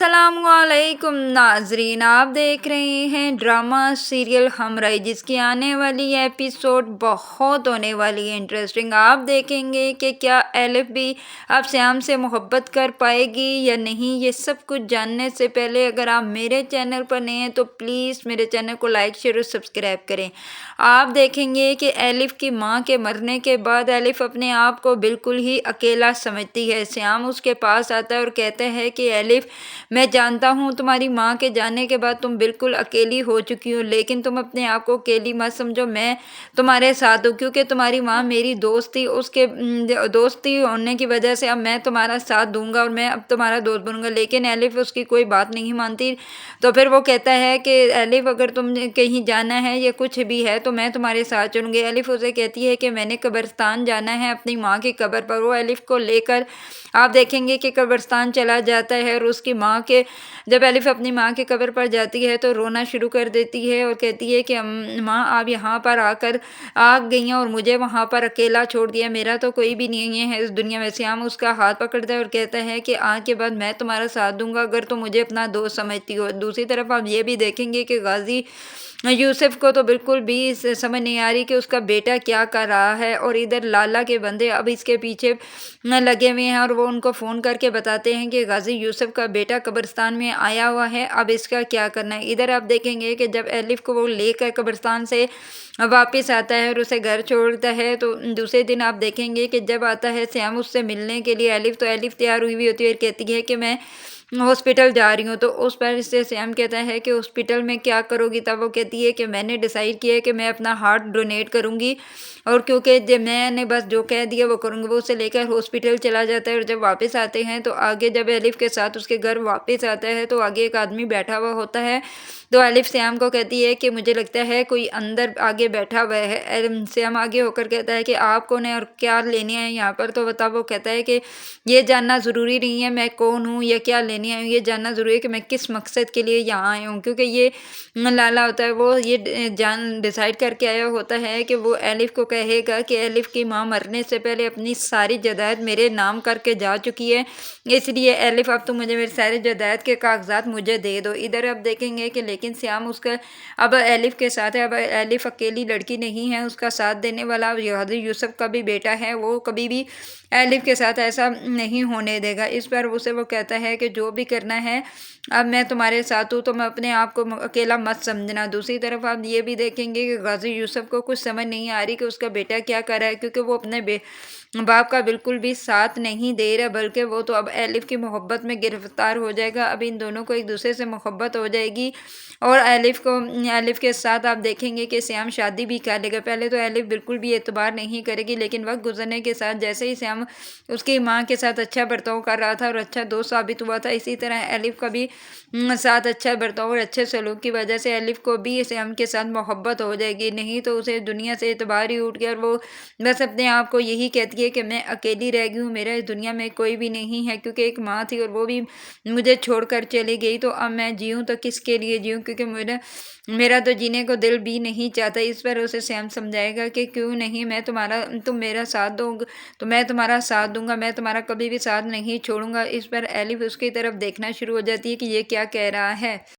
السلام علیکم ناظرین، آپ دیکھ رہے ہیں ڈرامہ سیریل ہمراہی، جس کی آنے والی ایپیسوڈ بہت ہونے والی ہے انٹرسٹنگ۔ آپ دیکھیں گے کہ کیا الف بھی اب سیام سے محبت کر پائے گی یا نہیں۔ یہ سب کچھ جاننے سے پہلے اگر آپ میرے چینل پر نئے ہیں تو پلیز میرے چینل کو لائک شیئر اور سبسکرائب کریں۔ آپ دیکھیں گے کہ الف کی ماں کے مرنے کے بعد الف اپنے آپ کو بالکل ہی اکیلا سمجھتی ہے۔ سیام اس کے پاس آتا ہے اور کہتے ہیں کہ الف، میں جانتا ہوں تمہاری ماں کے جانے کے بعد تم بالکل اکیلی ہو چکی ہو، لیکن تم اپنے آپ کو اکیلی مت سمجھو، میں تمہارے ساتھ ہوں، کیونکہ تمہاری ماں میری دوست تھی، اس کے دوستی ہونے کی وجہ سے اب میں تمہارا ساتھ دوں گا اور میں اب تمہارا دوست بنوں گا۔ لیکن الف اس کی کوئی بات نہیں مانتی، تو پھر وہ کہتا ہے کہ الف، اگر تم کہیں جانا ہے یا کچھ بھی ہے تو میں تمہارے ساتھ چلوں گی۔ الف اسے کہتی ہے کہ میں نے قبرستان جانا ہے اپنی ماں کی قبر پر۔ وہ الف کو لے کر آپ دیکھیں گے کہ قبرستان چلا جاتا ہے، اور اس کی ماں کے جب الف اپنی ماں کی قبر پر جاتی ہے تو رونا شروع کر دیتی ہے اور کہتی ہے کہ ماں، آپ یہاں پر آ گئی ہیں اور مجھے وہاں پر اکیلا چھوڑ دیا، میرا تو کوئی بھی نہیں ہے اس دنیا میں۔ سیام اس کا ہاتھ پکڑتا ہے اور کہتا ہے کہ آج کے بعد میں تمہارا ساتھ دوں گا اگر تم مجھے اپنا دوست سمجھتی ہو۔ دوسری طرف آپ یہ بھی دیکھیں گے کہ غازی یوسف کو تو بالکل بھی سمجھ نہیں آ رہی کہ اس کا بیٹا کیا کر رہا ہے، اور ادھر لالا کے بندے اب اس کے پیچھے لگے ہوئے ہیں اور وہ ان کو فون کر کے بتاتے ہیں کہ غازی یوسف کا بیٹا قبرستان میں آیا ہوا ہے، اب اس کا کیا کرنا ہے۔ ادھر آپ دیکھیں گے کہ جب الف کو وہ لے کر قبرستان سے واپس آتا ہے اور اسے گھر چھوڑتا ہے تو دوسرے دن آپ دیکھیں گے کہ جب آتا ہے سیام اس سے ملنے کے لیے الف، تو الف تیار ہوئی ہوتی ہے اور کہتی ہے کہ میں ہاسپٹل جا رہی ہوں۔ تو اس پر اس سے سیام کہتا ہے کہ ہاسپٹل میں کیا کرو گی؟ تب وہ کہتی ہے کہ میں نے ڈیسائیڈ کیا ہے کہ میں اپنا ہارٹ ڈونیٹ کروں گی، اور کیونکہ جب میں نے بس جو کہہ دیا وہ کروں گی۔ وہ اسے لے کر ہاسپٹل چلا جاتا ہے، اور جب واپس آتے ہیں تو آگے جب الف کے ساتھ اس کے گھر واپس آتا ہے تو آگے ایک آدمی بیٹھا ہوا ہوتا ہے، تو الف سیام کو کہتی ہے کہ مجھے لگتا ہے کوئی اندر آگے بیٹھا ہوا ہے۔ سیام آگے ہو کر کہتا ہے کہ آپ کون ہیں اور کیا لینے آئے ہیں یہاں پر؟ تو بتا وہ کہتا ہے کہ یہ جاننا ضروری نہیں ہے میں کون ہوں یا کیا لینے آئی ہوں، یہ جاننا ضروری ہے کہ میں کس مقصد کے لیے یہاں آئی ہوں۔ کیونکہ یہ لالا ہوتا ہے، وہ یہ ڈیسائیڈ کر کے آیا ہوتا ہے کہ وہ الف کو کہے گا کہ الف کی ماں مرنے سے پہلے اپنی ساری جائیداد میرے نام کر کے جا چکی ہے، اس لیے الف اب تم مجھے میری ساری جائیداد کے کاغذات مجھے دے دو۔ ادھر اب دیکھیں گے کہ لیکن سیام اس کا اب الف کے ساتھ ہے، اب الف اکیلی لڑکی نہیں ہے، اس کا ساتھ دینے والا غازی یوسف کا بھی بیٹا ہے، وہ کبھی بھی الف کے ساتھ ایسا نہیں ہونے دے گا۔ اس پر اسے وہ کہتا ہے کہ جو بھی کرنا ہے اب میں تمہارے ساتھ ہوں، تم اپنے آپ کو اکیلا مت سمجھنا۔ دوسری طرف آپ یہ بھی دیکھیں گے کہ غازی یوسف کو کچھ سمجھ نہیں آ رہی کہ اس کا بیٹا کیا کر رہا ہے، کیونکہ وہ اپنے باپ کا بالکل بھی ساتھ نہیں دے رہا، بلکہ وہ تو اب الف کی محبت میں گرفتار ہو جائے گا۔ اب ان دونوں کو ایک دوسرے سے محبت ہو جائے گی، اور الف کے ساتھ آپ دیکھیں گے کہ سیام شادی بھی کر لے گا۔ پہلے تو الف بالکل بھی اعتبار نہیں کرے گی، لیکن وقت گزرنے کے ساتھ جیسے ہی سیام اس کی ماں کے ساتھ اچھا برتاؤ کر رہا تھا اور اچھا دوست ثابت ہوا تھا، اسی طرح الف کا بھی ساتھ اچھا برتاؤ اور اچھے سلوک کی وجہ سے الف کو بھی سیام کے ساتھ محبت ہو جائے گی، نہیں تو اسے دنیا سے اعتبار ہی اٹھ گیا، اور وہ بس اپنے آپ کو یہی کہتی ہے کہ میں اکیلی رہ گئی ہوں، میرا اس دنیا میں کوئی بھی نہیں ہے، کیونکہ ایک ماں تھی اور وہ بھی مجھے چھوڑ کر چلی گئی، تو اب میں جیوں تو کس کے لیے جیوں، کیونکہ میرا تو جینے کو دل بھی نہیں چاہتا۔ اس پر اسے سیام سمجھائے گا کہ کیوں نہیں، تم میرا ساتھ دو تو میں تمہارا ساتھ دوں گا، میں تمہارا کبھی بھی ساتھ نہیں چھوڑوں گا۔ اس پر الف اس کی طرف دیکھنا شروع ہو جاتی ہے کہ یہ کیا کہہ رہا ہے۔